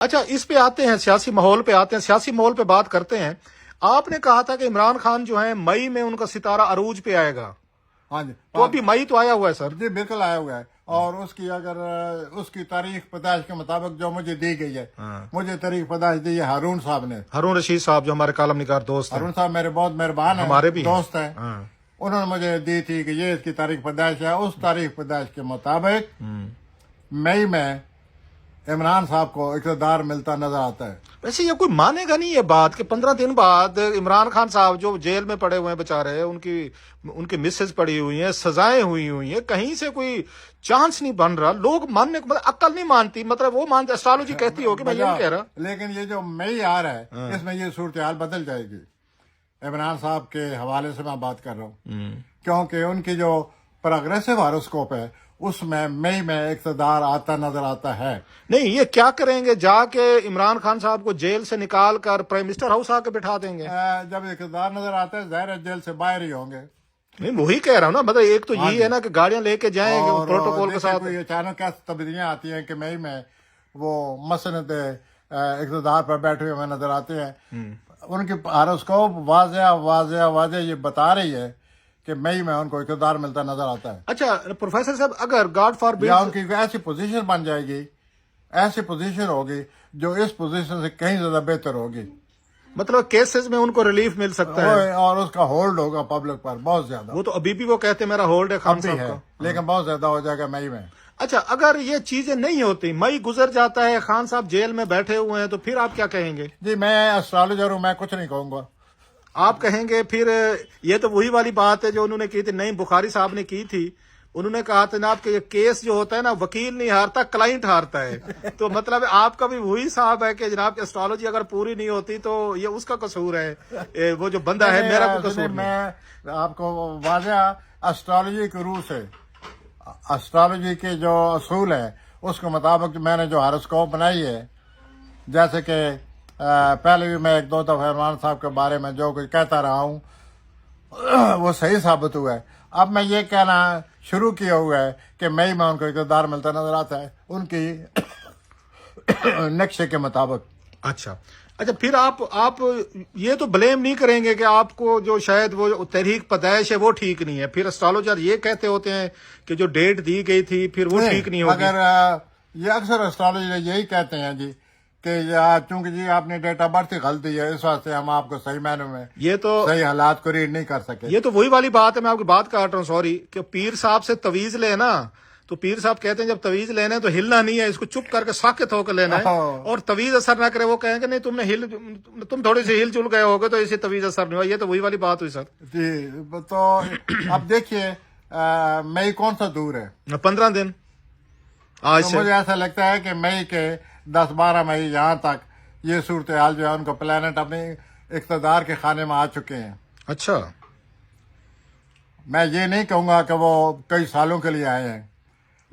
اچھا اس پہ آتے ہیں، سیاسی ماحول پہ آتے ہیں، سیاسی ماحول پہ بات کرتے ہیں. آپ نے کہا تھا کہ عمران خان جو ہے مئی میں ان کا ستارہ عروج پہ آئے گا. ہاں جی، تو ابھی مئی تو آیا ہوا ہے سر. جی بالکل آیا ہوا ہے. اور اس کی اگر اس کی تاریخ پیدائش کے مطابق جو مجھے دی گئی ہے، مجھے تاریخ پیدائش دی ہے ہارون صاحب نے. ہارون رشید صاحب جو ہمارے کالم نگار دوست ہیں. ہارون صاحب میرے بہت مہربان ہیں، ہمارے بھی دوست ہیں. انہوں نے مجھے دی تھی کہ یہ اس کی تاریخ پیدائش ہے. اس تاریخ پیدائش کے مطابق مئی میں عمران صاحب کو اقتدار ملتا نظر آتا ہے. ویسے یہ کوئی مانے گا نہیں یہ بات کہ 15 دن بعد عمران خان صاحب جو جیل میں پڑے ہوئے ہیں بیچارے، ان کی مسز پڑی ہوئی ہیں، سزائیں ہوئی ہیں، کہیں سے کوئی چانس نہیں بن رہا. لوگ ماننے کو عقل نہیں مانتی، مطلب وہ مانتے اسٹرالوجی کہتی ہوگی، میں یہ نہیں کہہ رہا. لیکن یہ جو مئی آ رہا ہے اس میں یہ صورتحال بدل جائے گی. عمران صاحب کے حوالے سے میں بات کر رہا ہوں، کیونکہ ان کی جو پروگریسو ہاروسکوپ ہے اس میں مئی میں اقتدار آتا نظر آتا ہے. نہیں یہ کیا کریں گے، جا کے عمران خان صاحب کو جیل سے نکال کر پرائم منسٹر ہاؤس آ کے بٹھا دیں گے. جب اقتدار نظر آتا ہے ظاہر ہے جیل سے باہر ہی ہوں گے. نہیں وہی کہہ رہا ہوں نا، مطلب ایک تو یہی ہے نا کہ گاڑیاں لے کے جائیں گے پروٹوکول کے ساتھ. کوئی اچانک کیا تبدیلیاں آتی ہیں کہ مئی میں وہ مسند اقتدار پر بیٹھے ہوئے نظر آتے ہیں. ان کی ہاروسکوپ واضح یہ بتا رہی ہے کہ مئی میں ان کو اقتدار ملتا نظر آتا ہے. اچھا پروفیسر صاحب، اگر گاڈ فار یا ان کی ایسی پوزیشن بن جائے گی، ایسی پوزیشن ہوگی جو اس پوزیشن سے کہیں زیادہ بہتر ہوگی، مطلب کیسز میں ان کو ریلیف مل سکتا ہے، اور اس کا ہولڈ ہوگا پبلک پر بہت زیادہ. وہ تو ابھی بھی وہ کہتے ہیں میرا ہولڈ ہے خان صاحب کا، لیکن بہت زیادہ ہو جائے گا مئی میں. اچھا اگر یہ چیزیں نہیں ہوتی، مئی گزر جاتا ہے، خان صاحب جیل میں بیٹھے ہوئے ہیں، تو پھر آپ کیا کہیں گے؟ جی میں اسٹرالوجر ہوں، میں کچھ نہیں کہوں گا. آپ کہیں گے پھر یہ تو وہی والی بات ہے جو انہوں نے کی تھی، نعیم بخاری صاحب نے کی تھی. انہوں نے کہا تھا جناب کہ یہ کیس جو ہوتا ہے نا وکیل نہیں ہارتا، کلائنٹ ہارتا ہے. تو مطلب آپ کا بھی وہی صاحب ہے کہ جناب اسٹرالوجی اگر پوری نہیں ہوتی تو یہ اس کا قصور ہے، وہ جو بندہ ہے میرا کوئی قصور نہیں. میں آپ کو واضح اسٹرالوجی کے روح سے، اسٹرالوجی کے جو اصول ہیں اس کے مطابق میں نے جو ہاروسکوپ بنائی ہے، جیسے کہ پہلے بھی میں ایک دو دفعہ عمران صاحب کے بارے میں جو کچھ کہتا رہا ہوں وہ صحیح ثابت ہوا ہے. اب میں یہ کہنا شروع کیا ہوا ہے کہ مئی میں ان کو اقتدار ملتا نظر آتا ہے ان کی نقشے کے مطابق. اچھا پھر آپ یہ تو بلیم نہیں کریں گے کہ آپ کو جو شاید وہ تحریک پیدائش ہے وہ ٹھیک نہیں ہے، پھر اسٹرالوجر یہ کہتے ہوتے ہیں کہ جو ڈیٹ دی گئی تھی پھر وہ ٹھیک نہیں ہوگی. اگر یہ اکثر اسٹرالوجر یہی کہتے ہیں جی کہ چونکہ جی آپ نے ڈیٹ آف برتھ ہی غلطی ہے، اس واسطے ہم آپ کو صحیح معنوں میں یہ تو صحیح حالات کو ریڈ نہیں کر سکے. یہ تو وہی والی بات ہے، میں آپ کی بات کاٹ رہا ہوں، سوری، کہ پیر صاحب سے تویز لینا، تو پیر صاحب کہتے ہیں جب تویز لینا ہے تو ہلنا نہیں ہے، اس کو چپ کر کے ساکت ہو کے لینا ہے، اور تویز اثر نہ کرے وہ کہیں کہ نہیں تم تھوڑی سی ہل چل گئے ہوگے تو اسے تویز اثر نہیں ہوا. یہ تو وہی والی بات ہوئی سر. جی تو اب دیکھیے مئی کون سا دور ہے، 15 دن آج سے. مجھے ایسا لگتا ہے کہ مئی کے 10-12 مئی یہاں تک یہ صورتحال جو ہے ان کو پلانٹ اپنے اقتدار کے خانے میں آ چکے ہیں. اچھا میں یہ نہیں کہوں گا کہ وہ کئی سالوں کے لیے آئے ہیں،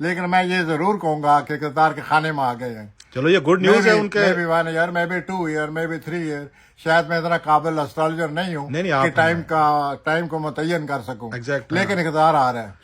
لیکن میں یہ ضرور کہوں گا کہ اقتدار کے خانے میں آ گئے ہیں. چلو یہ گڈ نیوز ہے ان کے. میں بھی 1 ایئر، میں بھی 2 ایئر، میں بھی 3 ایئر. شاید میں اتنا قابل اسٹرالوجر نہیں ہوں کہ ٹائم کو متعین کر سکوں، لیکن اقتدار آ رہا ہے.